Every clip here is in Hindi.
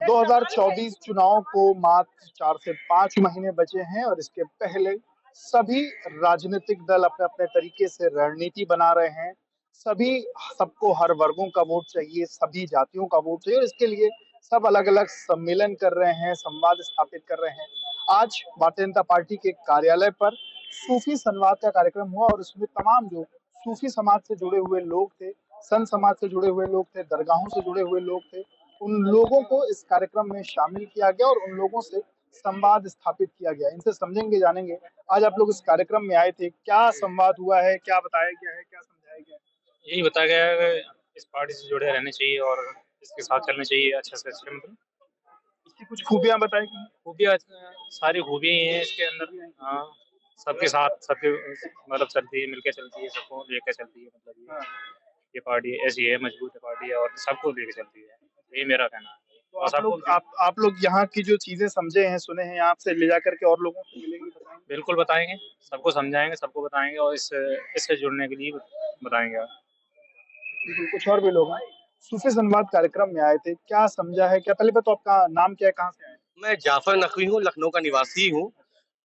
2024 चुनाव को मात्र 4 से 5 महीने बचे हैं और इसके पहले सभी राजनीतिक दल अपने-अपने तरीके से रणनीति बना रहे हैं। सभी सबको हर वर्गों का वोट चाहिए, सभी जातियों का वोट चाहिए और इसके लिए सब अलग-अलग सम्मेलन कर रहे हैं, संवाद स्थापित कर रहे हैं। आज भारतीय जनता पार्टी के कार्यालय पर सूफी संवाद का कार्यक्रम हुआ और उसमें तमाम जो सूफी समाज से जुड़े हुए लोग थे, संत समाज से जुड़े हुए लोग थे, दरगाहों से जुड़े हुए लोग थे, उन लोगों को इस कार्यक्रम में शामिल किया गया और उन लोगों से संवाद स्थापित किया गया। इनसे समझेंगे, जानेंगे। आज आप लोग इस कार्यक्रम में आए थे, क्या संवाद हुआ है, क्या बताया गया है, क्या समझाया गया है? यही बताया गया है कि इस पार्टी से जुड़े रहने चाहिए और इसके साथ चलना चाहिए अच्छे से अच्छे मतलब इसकी कुछ खूबियां बताई गई? खूबियाँ सारी खूबियाँ ही हैं इसके अंदर। हाँ, सबके साथ सबके मतलब चलती है, मिलके चलती है, सबको लेके चलती है मतलब हाँ। ये पार्टी ऐसी है, मजबूत पार्टी है और सबको लेके चलती है। ये मेरा कहना है। तो और सबको आप लोग यहाँ की जो चीजें समझे हैं, सुने हैं, यहाँ से ले जाकर के और लोगों को मिलेंगे, बताएंगे? बिल्कुल बताएँगे, सबको समझाएँगे, सबको बताएँगे और इससे जुड़ने के लिए बताएँगे। बिल्कुल, कुछ और भी लोग हैं। सूफी संवाद कार्यक्रम में आए थे, क्या समझा है? क्या पहले तो आपका नाम क्या है, कहाँ से आए हैं? मैं जाफर नकवी हूँ, लखनऊ का निवासी हूँ।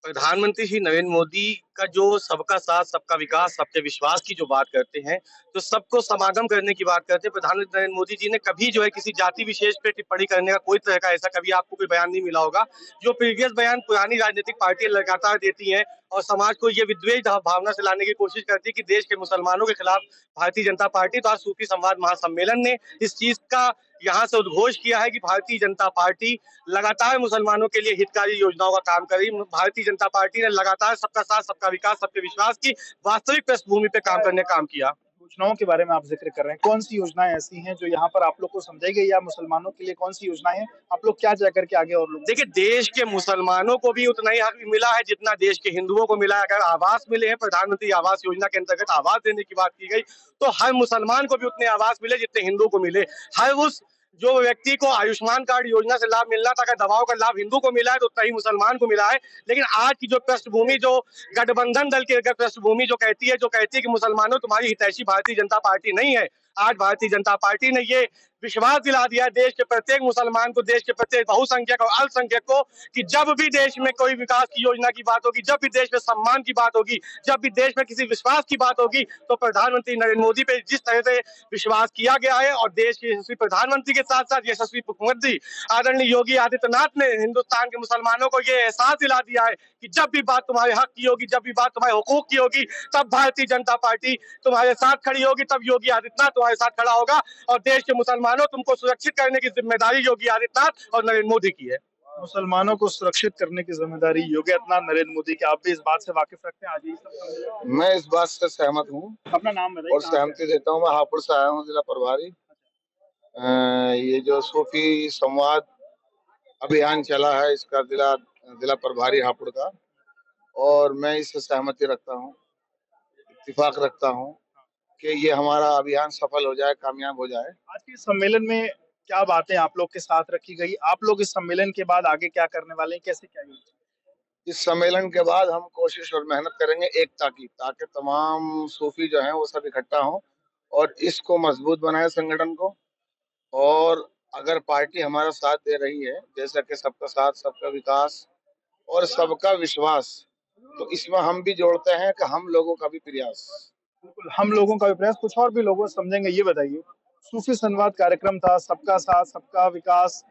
प्रधानमंत्री श्री नरेंद्र मोदी का जो सबका साथ, सबका विकास, सबके विश्वास की जो बात करते हैं, जो सबको समागम करने की बात करते हैं, प्रधानमंत्री नरेंद्र मोदी जी ने कभी जो है किसी जाति विशेष पे टिप्पणी करने का कोई तरह का ऐसा कभी आपको कोई बयान नहीं मिला होगा। जो प्रीवियस बयान पुरानी राजनीतिक पार्टियां लगातार देती हैं और समाज को ये विद्वेष भावना से लाने की कोशिश करती है कि देश के मुसलमानों के खिलाफ भारतीय जनता पार्टी, तो आज सूफी संवाद महासम्मेलन ने इस चीज का यहाँ से उद्घोष किया है कि भारतीय जनता पार्टी लगातार मुसलमानों के लिए हितकारी योजनाओं का काम करी। भारतीय जनता पार्टी ने लगातार सबका साथ, सबका विकास, सबके विश्वास की वास्तविक पृष्ठभूमि पे काम करने का काम किया। योजनाओं के बारे में आप जिक्र कर रहे हैं, कौन सी योजनाएं ऐसी हैं जो यहाँ पर आप लोग को समझाई गई या मुसलमानों के लिए कौन सी योजनाएं हैं? आप लोग क्या जाकर के आगे और लोग देखिए, देश के मुसलमानों को भी उतना ही हक मिला है जितना देश के हिंदुओं को मिला है। अगर आवास मिले हैं, प्रधानमंत्री आवास योजना के अंतर्गत आवास देने की बात की गई, तो हर मुसलमान को भी उतने आवास मिले जितने हिंदू को मिले। हर उस जो व्यक्ति को आयुष्मान कार्ड योजना से लाभ मिलना था, अगर दवाओं का लाभ हिंदू को मिला है तो उतना ही मुसलमान को मिला है। लेकिन आज की जो पृष्ठभूमि, जो गठबंधन दल की पृष्ठभूमि जो कहती है कि मुसलमानों तुम्हारी हितैषी भारतीय जनता पार्टी नहीं है, आज भारतीय जनता पार्टी ने ये विश्वास दिला दिया देश के प्रत्येक मुसलमान को, देश के प्रत्येक बहुसंख्यक और अल्पसंख्यक को कि जब भी देश में कोई विकास की योजना की बात होगी, जब भी देश में सम्मान की बात होगी, जब भी देश में किसी विश्वास की बात होगी, तो प्रधानमंत्री नरेंद्र मोदी पे जिस तरह से विश्वास किया गया है और देश के यशस्वी प्रधानमंत्री के साथ साथ यशस्वी मुख्यमंत्री आदरणीय योगी आदित्यनाथ ने हिंदुस्तान के मुसलमानों को ये एहसास दिला दिया है कि जब भी बात तुम्हारे हक की होगी, जब भी बात तुम्हारे हुकूक की होगी, तब भारतीय जनता पार्टी तुम्हारे साथ खड़ी होगी, तब योगी आदित्यनाथ तुम्हारे साथ खड़ा होगा और देश के मुसलमानों तुमको सुरक्षित करने की जिम्मेदारी योगी आदित्यनाथ और नरेंद्र मोदी की है। मुसलमानों को सुरक्षित करने की जिम्मेदारी योगी आदित्यनाथ, नरेंद्र मोदी की। आप भी इस बात से वाकिफ रखते हैं? आज ही सब मैं इस बात से सहमत हूँ अपना नाम बताइए और सहमति देता हूँ। मैं हापुड़ से आया हूँ, जिला प्रभारी। ये जो सूफी संवाद अभियान चला है, इसका जिला प्रभारी हापुड़ का, और मैं इससे सहमति रखता हूँ, इत्तेफाक रखता हूँ कि ये हमारा अभियान सफल हो जाए, कामयाब हो जाए। आज के सम्मेलन में क्या बातें आप लोग के साथ रखी गई? आप लोग इस सम्मेलन के बाद आगे क्या करने वाले हैं, कैसे क्या योजना? इस सम्मेलन के बाद हम कोशिश और मेहनत करेंगे एकता की, ताकि तमाम सूफी जो हैं वो सब इकट्ठा हों और इसको मजबूत बनाए संगठन को। और अगर पार्टी हमारा साथ दे रही है, जैसा कि सबका साथ, सबका विकास और सबका विश्वास, तो इसमें हम भी जोड़ते हैं कि हम लोगों का भी प्रयास। बिल्कुल, हम लोगों का भी प्रयास, कुछ और भी लोगों समझेंगे। ये बताइए, सूफी संवाद कार्यक्रम था, सबका साथ, सबका विकास,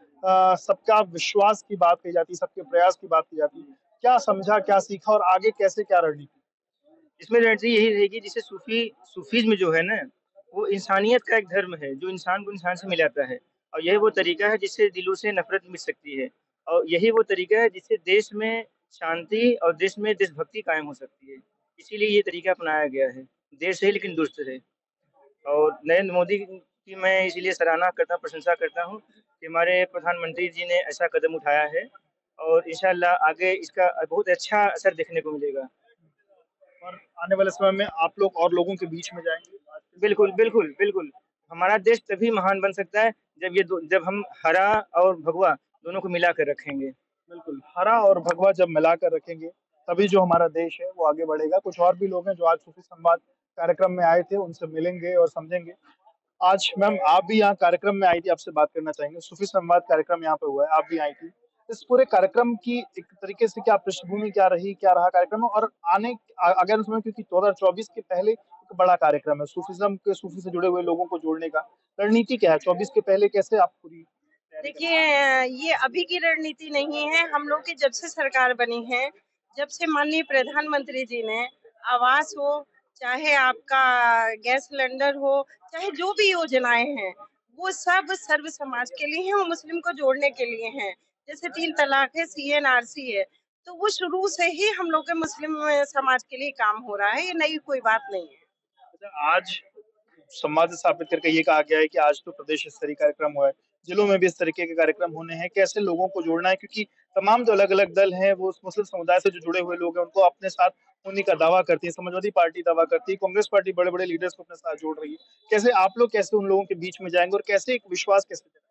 सबका विश्वास की बात कही जाती है, सबके प्रयास की बात की जाती है। क्या समझा, क्या सीखा और आगे कैसे क्या रणनीति? इसमें रणनीति यही रहेगी, जिसे सूफीज़्म जो है ना, वो इंसानियत का एक धर्म है, जो इंसान को इंसान से मिलाता है और यही वो तरीका है जिससे दिलों से नफ़रत मिट सकती है और यही वो तरीका है जिससे देश में शांति और देश में देशभक्ति कायम हो सकती है। इसीलिए ये तरीका अपनाया गया है। देर सही लेकिन दुरुस्त रहे। और नरेंद्र मोदी की मैं इसीलिए सराहना करता हूँ, प्रशंसा करता हूँ कि हमारे प्रधानमंत्री जी ने ऐसा कदम उठाया है और इंशाअल्लाह आगे इसका बहुत अच्छा असर देखने को मिलेगा। और आने वाले समय में आप लोग और लोगों के बीच में जाएंगे? बिल्कुल, बिल्कुल, बिल्कुल। हमारा देश तभी महान बन सकता है जब हम हरा और भगवा दोनों को मिला कर रखेंगे। बिल्कुल, हरा और भगवा जब मिलाकर रखेंगे, तभी जो हमारा देश है वो आगे बढ़ेगा। कुछ और भी लोग हैं जो आज सूफी संवाद कार्यक्रम में आए थे, उनसे मिलेंगे और समझेंगे। आज मैम आप भी यहाँ कार्यक्रम में आई थी, आपसे बात करना चाहेंगे। सूफी संवाद कार्यक्रम यहाँ पे हुआ है, आप भी आई थी। इस पूरे कार्यक्रम की एक तरीके से क्या पृष्ठभूमि क्या रही, क्या रहा कार्यक्रम में और आगामी समय क्योंकि 2024 के पहले एक बड़ा कार्यक्रम है, सूफी से जुड़े हुए लोगों को जोड़ने का। रणनीति क्या है? 24 के पहले कैसे आप पूरी तैयारी कर रहे हैं? देखिए, ये अभी की रणनीति नहीं है। हम लोग की जब से सरकार बनी है, जब से माननीय प्रधानमंत्री जी ने आवास हो, चाहे आपका गैस सिलेंडर हो, चाहे जो भी योजनाएं हैं, वो सब सर्व समाज के लिए हैं और मुस्लिम को जोड़ने के लिए हैं। जैसे 3 तलाक है, सीएनआरसी है, तो वो शुरू से ही हम लोग के मुस्लिम समाज के लिए काम हो रहा है। ये नई कोई बात नहीं है। अच्छा, आज संवाद स्थापित करके ये कहा गया है कि आज तो प्रदेश स्तरीय कार्यक्रम हुआ है, जिलों में भी इस तरीके के कार्यक्रम होने हैं। कैसे लोगों को जोड़ना है क्योंकि तमाम जो अलग-अलग दल हैं, वो उस मुस्लिम समुदाय से जो जुड़े हुए लोग हैं, उनको अपने साथ होने का दावा करती है। समाजवादी पार्टी दावा करती है, कांग्रेस पार्टी बड़े-बड़े लीडर्स को अपने साथ जोड़ रही है। कैसे आप लोग कैसे उन लोगों के बीच में जाएँगे और कैसे एक विश्वास कैसे जगाएँगे?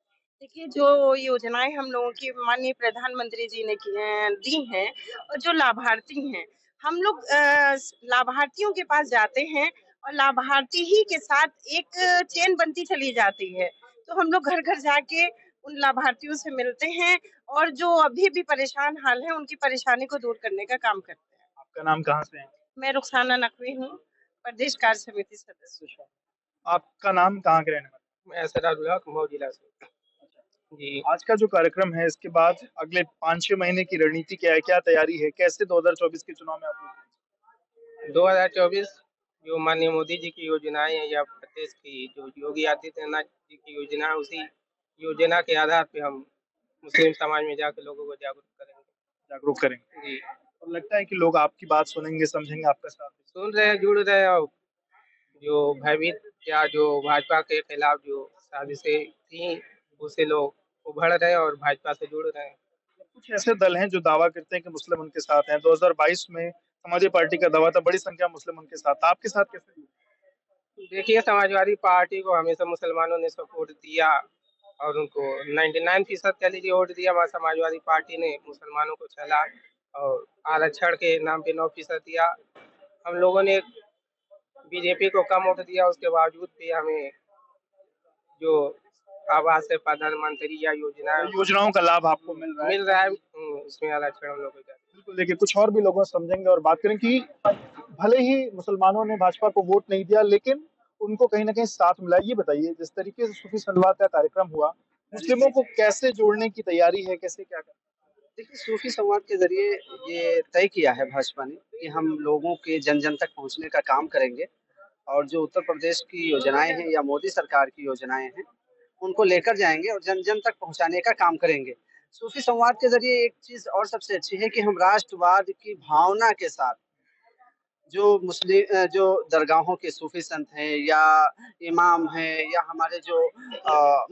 देखिए, जो योजनाएँ हम लोगों की माननीय प्रधानमंत्री जी ने दी हैं और जो लाभार्थी हैं, हम लोग लाभार्थियों के पास जाते हैं और लाभार्थी ही के साथ एक चेन बनती चली जाती है। तो हम लोग घर-घर जाके उन लाभार्थियों से मिलते हैं और जो अभी भी परेशान हाल है, उनकी परेशानी को दूर करने का काम करते हैं। आपका नाम कहाँ से है? मैं रुखसाना नकवी हूँ, प्रदेश कार्य समिति सदस्य। अच्छा, आपका नाम कहाँ के रहने वाले हैं? मैं असरारुल्लाह मऊ जिला से। जी, आज का जो कार्यक्रम है, इसके बाद अगले 5-6 महीने की रणनीति क्या है? क्या तैयारी है? कैसे 2024 के चुनाव में आप लोग 2024 जो माननीय मोदी जी की योजनाएँ हैं या प्रदेश की जो योगी आदित्यनाथ जी की योजना है, उसी योजना के आधार पे हम मुस्लिम समाज में जाकर लोगों को जागरूक करेंगे। जागरूक करेंगे? जी, और लगता है कि लोग आपकी बात सुनेंगे, समझेंगे, आपका साथ देंगे। सुन रहे हैं, जुड़ रहे हैं और जो भयभीत या जो भाजपा के खिलाफ जो साजिशें थी, उससे लोग उभर रहे हैं और भाजपा से जुड़ रहे हैं। कुछ ऐसे दल हैं जो दावा करते हैं कि मुस्लिम उनके साथ हैं। 2022 में समाजवादी पार्टी का दावा था, बड़ी संख्या में मुस्लिम उनके साथ था। आपके साथ कैसे हुआ? देखिए, समाजवादी पार्टी को हमेशा मुसलमानों ने सपोर्ट दिया और उनको 99% कह लीजिए वोट दिया। वहाँ समाजवादी पार्टी ने मुसलमानों को छला और आरक्षण के नाम पे 9% दिया। हम लोगों ने बीजेपी को कम वोट दिया, उसके बावजूद भी हमें जो आवास है प्रधानमंत्री या योजना तो योजनाओं का लाभ आपको मिल रहा है। मिल रहा है, उसमें आरक्षण हम लोग को जाता है। बिल्कुल, देखिए कुछ और भी लोगों से समझेंगे और बात करें कि भले ही मुसलमानों ने भाजपा को वोट नहीं दिया, लेकिन उनको कहीं न कहीं साथ मिला। ये बताइए, जिस तरीके से सूफी संवाद का कार्यक्रम हुआ, मुस्लिमों को कैसे जोड़ने की तैयारी है? कैसे क्या कर देखिए, सूफ़ी संवाद के ज़रिए ये तय किया है भाजपा ने कि हम लोगों के जन-जन तक पहुँचने का काम करेंगे और जो उत्तर प्रदेश की योजनाएँ हैं या मोदी सरकार की योजनाएँ हैं, उनको लेकर जाएँगे और जन-जन तक पहुँचाने का काम करेंगे। सूफ़ी संवाद के ज़रिए एक चीज़ और सबसे अच्छी है कि हम राष्ट्रवाद की भावना के साथ जो दरगाहों के सूफ़ी संत हैं या इमाम हैं या हमारे जो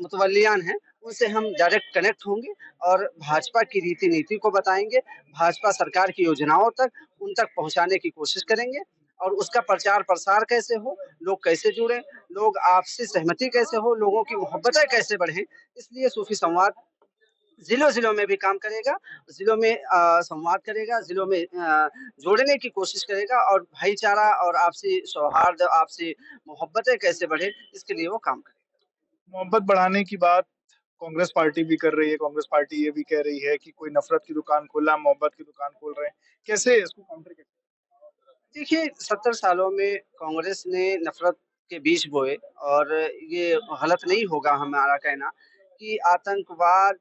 मुतवल्लियान हैं, उनसे हम डायरेक्ट कनेक्ट होंगे और भाजपा की रीति-नीति को बताएँगे, भाजपा सरकार की योजनाओं तक उन तक पहुँचाने की कोशिश करेंगे और उसका प्रचार-प्रसार कैसे हो, लोग कैसे जुड़ें, लोग आपसी सहमति कैसे हो, लोगों की मोहब्बतें कैसे बढ़ें, इसलिए सूफ़ी संवाद ज़िलों-ज़िलों में भी काम करेगा, ज़िलों में संवाद करेगा, ज़िलों में जोड़ने की कोशिश करेगा और भाईचारा और आपसी सौहार्द, आपसी मोहब्बतें कैसे बढ़े, इसके लिए वो काम करेगा। मोहब्बत बढ़ाने की बात कांग्रेस पार्टी भी कर रही है। कांग्रेस पार्टी ये भी कह रही है कि कोई नफ़रत की दुकान खोला, मोहब्बत की दुकान खोल रहे हैं। कैसे इसको काउंटर कैसे देखिए, 70 सालों में कांग्रेस ने नफ़रत के बीज बोए और ये गलत नहीं होगा हमारा कहना कि आतंकवाद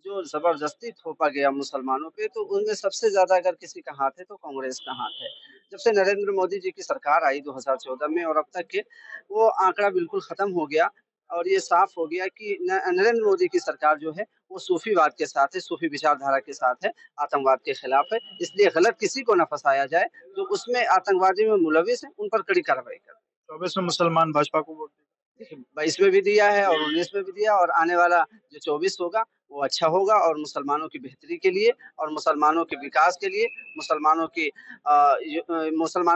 जो ज़बरदस्ती थोपा गया मुसलमानों पे, तो उनमें सबसे ज़्यादा अगर किसी का हाथ है, तो कांग्रेस का हाथ है। जब से नरेंद्र मोदी जी की सरकार आई 2014 में और अब तक के, वो आंकड़ा बिल्कुल ख़त्म हो गया और ये साफ़ हो गया कि नरेंद्र मोदी की सरकार जो है, वो सूफ़ीवाद के साथ है, सूफ़ी विचारधारा के साथ है, आतंकवाद के खिलाफ है। इसलिए गलत किसी को ना फँसाया जाए, जो उसमें आतंकवादी में मुलविस हैं, उन पर कड़ी कार्रवाई करें। 24 में मुसलमान भाजपा को वोट देंगे? देखिए, 22 में भी दिया है और 19 में भी दिया और आने वाला जो 24 होगा, वो अच्छा होगा और मुसलमानों की बेहतरी के लिए और मुसलमानों के विकास के लिए, मुसलमानों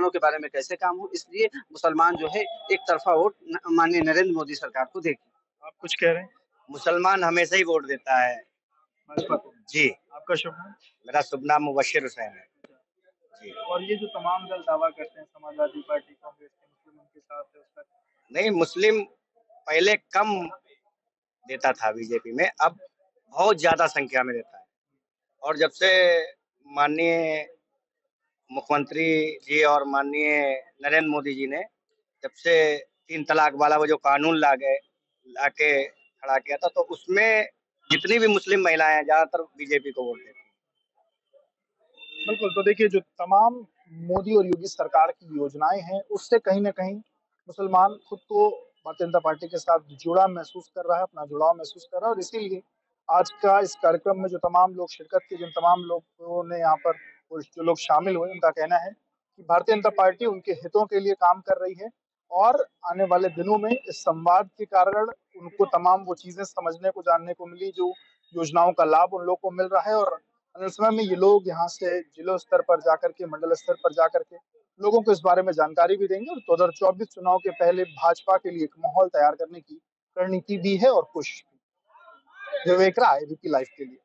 के बारे में कैसे काम हो, इसलिए मुसलमान जो है, एक तरफ़ा वोट माननीय नरेंद्र मोदी सरकार को देगी। आप कुछ कह रहे हैं? मुसलमान हमेशा ही वोट देता है। भाजपा को? जी, आपका शुभ नाम? मेरा शुभ नाम मुबश्शिर हुसैन है। जी। और ये जो तमाम दल दावा करते हैं समाजवादी पार्टी, कांग्रेस के मुस्लिम उनके साथ है उसका नहीं, मुस्लिम पहले कम देता था बीजेपी में, अब बहुत ज्यादा संख्या में देता है। और जब से माननीय मुख्यमंत्री जी और माननीय नरेंद्र मोदी जी ने जब से 3 तलाक वाला वो जो कानून लाके खड़ा किया था, तो उसमें जितनी भी मुस्लिम महिलाएं हैं ज्यादातर बीजेपी को वोट देती हैं। बिल्कुल, तो देखिए जो तमाम मोदी और योगी सरकार की योजनाएं हैं, उससे कहीं न कहीं मुसलमान खुद को भारतीय जनता पार्टी के साथ जुड़ा महसूस कर रहा है, अपना जुड़ाव महसूस कर रहा है और इसीलिए आज का इस कार्यक्रम में जो तमाम लोग शिरकत की, जिन तमाम लोगों ने यहाँ पर और जो लोग शामिल हुए, उनका कहना है कि भारतीय जनता पार्टी उनके हितों के लिए काम कर रही है और आने वाले दिनों में इस संवाद के कारण उनको तमाम वो चीज़ें समझने को, जानने को मिली, जो योजनाओं का लाभ उन लोगों को मिल रहा है और आने समय में ये लोग यहाँ से जिला स्तर पर जाकर के, मंडल स्तर पर जाकर के लोगों को इस बारे में जानकारी भी देंगे और 2024 चुनाव के पहले भाजपा के लिए एक माहौल तैयार करने की रणनीति भी है और कोशिश भी। विवेक राय, एबीपी लाइव के लिए।